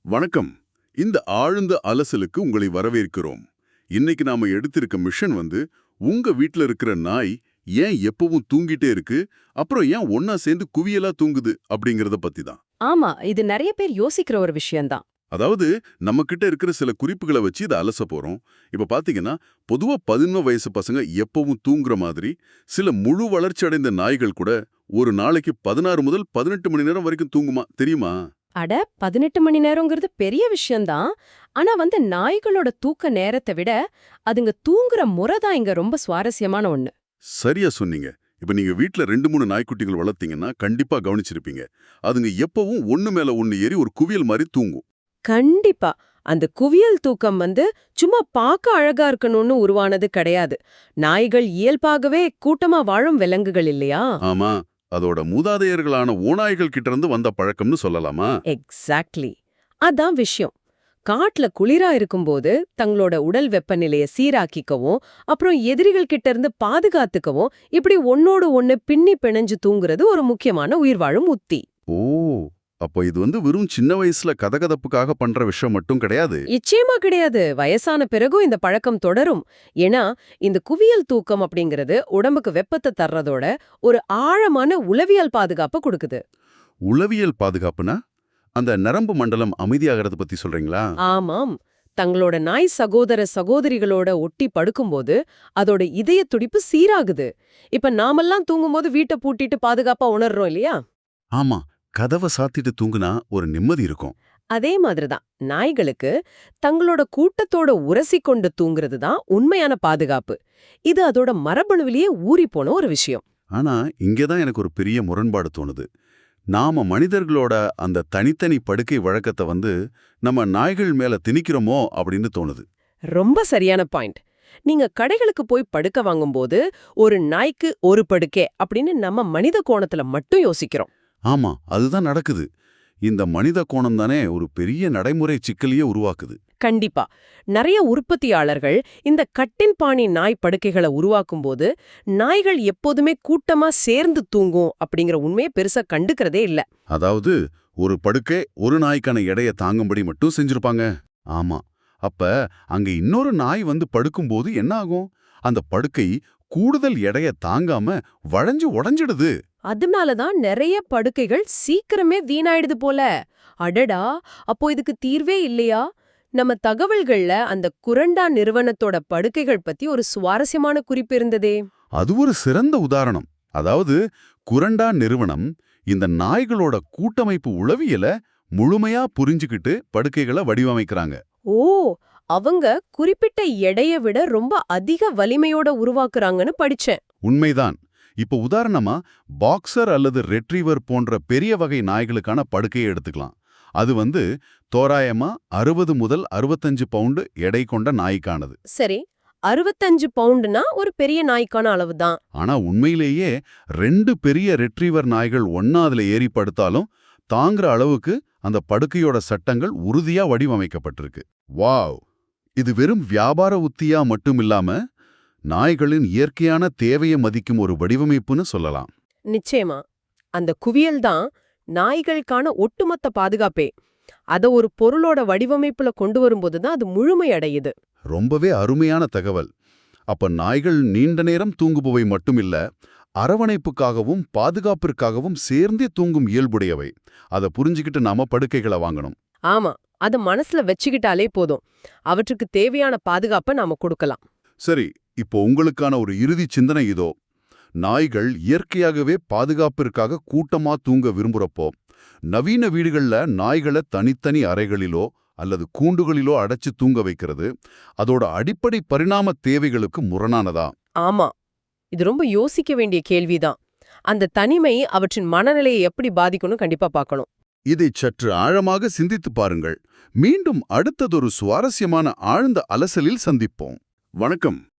வணக்கம். இந்த ஆழ்ந்த அலசலுக்கு உங்களை வரவேற்கிறோம். இன்னைக்கு நாம எடுத்திருக்க மிஷன் உங்க வீட்ல இருக்கிற நாய் ஏன் எப்பவும் தூங்கிட்டே இருக்கு, அப்புறம் ஏன் ஒன்னா சேர்ந்து குவியலா தூங்குது அப்படிங்கறத பத்தி தான். ஆமா, இது நிறைய பேர் யோசிக்கிற ஒரு விஷயம்தான். அதாவது நம்ம கிட்ட இருக்கிற சில குறிப்புகளை வச்சு இதை அலச போறோம். இப்ப பாத்தீங்கன்னா, பொதுவா 11 வயசு பசங்க எப்பவும் தூங்குற மாதிரி சில முழு வளர்ச்சி அடைந்த நாய்கள் கூட ஒரு நாளைக்கு 16 முதல் 18 மணி நேரம் வரைக்கும் தூங்குமா, தெரியுமா? அட, 18 மணி நேரங்கிறது பெரிய விஷயம்தான். ஆனா நாய்களோட தூக்க நேரத்தை விட அதுங்க தூங்குற முறை தான் இங்க ரொம்ப சுவாரஸ்யமான ஒண்ணு. சரியா சொன்னீங்க. இப்ப நீங்க வீட்ல 2-3 நாய்க்குட்டிகள் வளர்த்தீங்கன்னா கண்டிப்பா கவனிச்சிருப்பீங்க. அதுங்க எப்பவும் ஒண்ணு மேல ஒண்ணு ஏறி ஒரு குவியல் மாதிரி தூங்கும். கண்டிப்பா. அந்த குவியல் தூக்கம் சும்மா பார்க்க அழகா இருக்கணும்னு உருவானது கிடையாது. நாய்கள் இயல்பாகவே கூட்டமா வாழும் விலங்குகள் இல்லையா? ஆமா, அதோட மூதாதையர்களான ஓநாய்கள் கிட்ட இருந்து வந்த பழக்கம்னு சொல்லலாமா? எக்ஸாக்ட்லி. அதான் விஷயம். காட்டுல குளிரா இருக்கும்போது தங்களோட உடல் வெப்பநிலைய சீராக்கிக்கவும், அப்புறம் எதிரிகள் கிட்ட இருந்து பாதுகாத்துக்கவும் இப்படி ஒன்னோடு ஒண்ணு பின்னி பிணைஞ்சு தூங்குறது ஒரு முக்கியமான உயிர்வாழும் உத்தி. ஓ, அப்போ இது வெறும் சின்ன வயசுல கதகதப்புக்காக பண்ற விஷயம் மட்டும் கிடையாது. நிச்சயமா கிடையாது. வயசான பிறகும் இந்த பழக்கம் தொடரும். ஏன்னா இந்த குவியல் தூக்கம் அப்படிங்கிறது உடம்புக்கு வெப்பத்தை தர்றதோட ஒரு ஆழமான உளவியல் பாதுகாப்பு கொடுக்குது. உளவியல் பாதுகாப்புனா அந்த நரம்பு மண்டலம் அமைதியாகிறது பத்தி சொல்றீங்களா? ஆமாம். தங்களோட நாய் சகோதர சகோதரிகளோட ஒட்டி படுக்கும்போது அதோட இதய துடிப்பு சீராகுது. இப்ப நாமெல்லாம் தூங்கும்போது வீட்டை பூட்டிட்டு பாதுகாப்பா உணர்றோம் இல்லையா? ஆமா, கதவை சாத்திட்டு தூங்குனா ஒரு நிம்மதி இருக்கும். அதே மாதிரிதான் நாய்களுக்கு தங்களோட கூட்டத்தோட உரசி கொண்டு தூங்குறது தான் உண்மையான பாதுகாப்பு. இது அதோட மரபணுவிலேயே ஊறி போன ஒரு விஷயம். ஆனா இங்கதான் எனக்கு ஒரு பெரிய முரண்பாடு தோணுது. நாம மனிதர்களோட அந்த தனித்தனி படுக்கை வழக்கத்தை நம்ம நாய்கள் மேல திணிக்கிறோமோ அப்படின்னு தோணுது. ரொம்ப சரியான பாயிண்ட். நீங்க கடைகளுக்கு போய் படுக்க வாங்கும்போது ஒரு நாய்க்கு ஒரு படுக்கை அப்படின்னு நம்ம மனித கோணத்துல மட்டும் யோசிக்கிறோம். ஆமா, அதுதான் நடக்குது. இந்த மனித கோணம் தானே ஒரு பெரிய நடைமுறை சிக்கலையே உருவாக்குது. கண்டிப்பா. நிறைய உற்பத்தியாளர்கள் இந்த கட்டின் பாணி நாய் படுக்கைகளை உருவாக்கும்போது நாய்கள் எப்போதுமே கூட்டமா சேர்ந்து தூங்கும் அப்படிங்கிற உண்மையை பெருசா கண்டுக்கிறதே இல்ல. அதாவது ஒரு படுக்கை ஒரு நாய்க்கான எடைய தாங்கும்படி மட்டும் செஞ்சிருப்பாங்க. ஆமா, அப்ப அங்க இன்னொரு நாய் படுக்கும்போது என்ன ஆகும்? அந்த படுக்கை கூடுதல் எடைய தாங்காம வளைஞ்சு உடைஞ்சிடுது. அதனாலதான் நிறைய படுக்கைகள் சீக்கிரமே வீணாயிடுது போல. அடடா, அப்போ இதுக்கு தீர்வே இல்லையா? நம்ம தகவல்கள்ல அந்த குரண்டா நிறுவனத்தோட படுக்கைகள் பத்தி ஒரு சுவாரஸ்யமான குறிப்பு இருந்ததே. அது ஒரு சிறந்த உதாரணம். அதாவது குரண்டா நிறுவனம் இந்த நாய்களோட கூட்டமைப்பு உளவியல முழுமையா புரிஞ்சுக்கிட்டு படுக்கைகளை வடிவமைக்கிறாங்க. ஓ, அவங்க குறிப்பிட்ட எடைய விட ரொம்ப அதிக வலிமையோட உருவாக்குறாங்கன்னு படிச்சேன். உண்மைதான். இப்ப உதாரணமா பாக்ஸர் அல்லது ரெட்ரீவர் போன்ற பெரிய வகை நாய்களுக்கான படுக்கையை எடுத்துக்கலாம். அது தோராயமா 60 முதல் 65 பவுண்டு எடை கொண்ட நாய்க்கானது. சரி, 65 பவுண்டுனா ஒரு பெரிய நாய்க்கான அளவுதான். ஆனா உண்மையிலேயே 2 பெரிய ரெட்ரீவர் நாய்கள் ஒன்னா அதுல ஏறி படுத்தாலும் தாங்குற அளவுக்கு அந்த படுக்கையோட சட்டங்கள் உறுதியா வடிவமைக்கப்பட்டிருக்கு. வாவ்! இது வெறும் வியாபார உத்தியா மட்டும் இல்லாம நாய்களின் இயற்கையான தேவையை மதிக்கும் ஒரு வடிவமைப்புன்னு சொல்லலாம். நிச்சயமா. அந்த குவியல் தான் நாய்களுக்கான ஒட்டுமொத்த பாதுகாப்பே. அத ஒரு பொருளோட வடிவமைப்புல கொண்டு வரும்போது தான் அது முழுமை அடையுது. ரொம்பவே அருமையான தகவல். அப்ப நாய்கள் நீண்ட நேரம் தூங்குபவை மட்டுமில்ல, அரவணைப்புக்காகவும் பாதுகாப்பிற்காகவும் சேர்ந்தே தூங்கும் இயல்புடையவை. அதை புரிஞ்சுக்கிட்டு நாம படுக்கைகளை வாங்கணும். ஆமா, அத மனசுல வச்சுக்கிட்டாலே போதும். அவற்றுக்கு தேவையான பாதுகாப்பை நாம கொடுக்கலாம். சரி, இப்போ உங்களுக்கான ஒரு இறுதி சிந்தனை இதோ. நாய்கள் இயற்கையாகவே பாதுகாப்பிற்காக கூட்டமா தூங்க விரும்புறப்போ நவீன வீடுகள்ல நாய்களை தனித்தனி அறைகளிலோ அல்லது கூண்டுகளிலோ அடைச்சு தூங்க வைக்கிறது அதோட அடிப்படை பரிணாம தேவைகளுக்கு முரணானதா? ஆமா, இது ரொம்ப யோசிக்க வேண்டிய கேள்விதான். அந்த தனிமை அவற்றின் மனநிலையை எப்படி பாதிக்கும்னு கண்டிப்பா பார்க்கணும். இதை சற்று ஆழமாக சிந்தித்து பாருங்கள். மீண்டும் அடுத்ததொரு சுவாரஸ்யமான ஆழ்ந்த அலசலில் சந்திப்போம். வணக்கம்.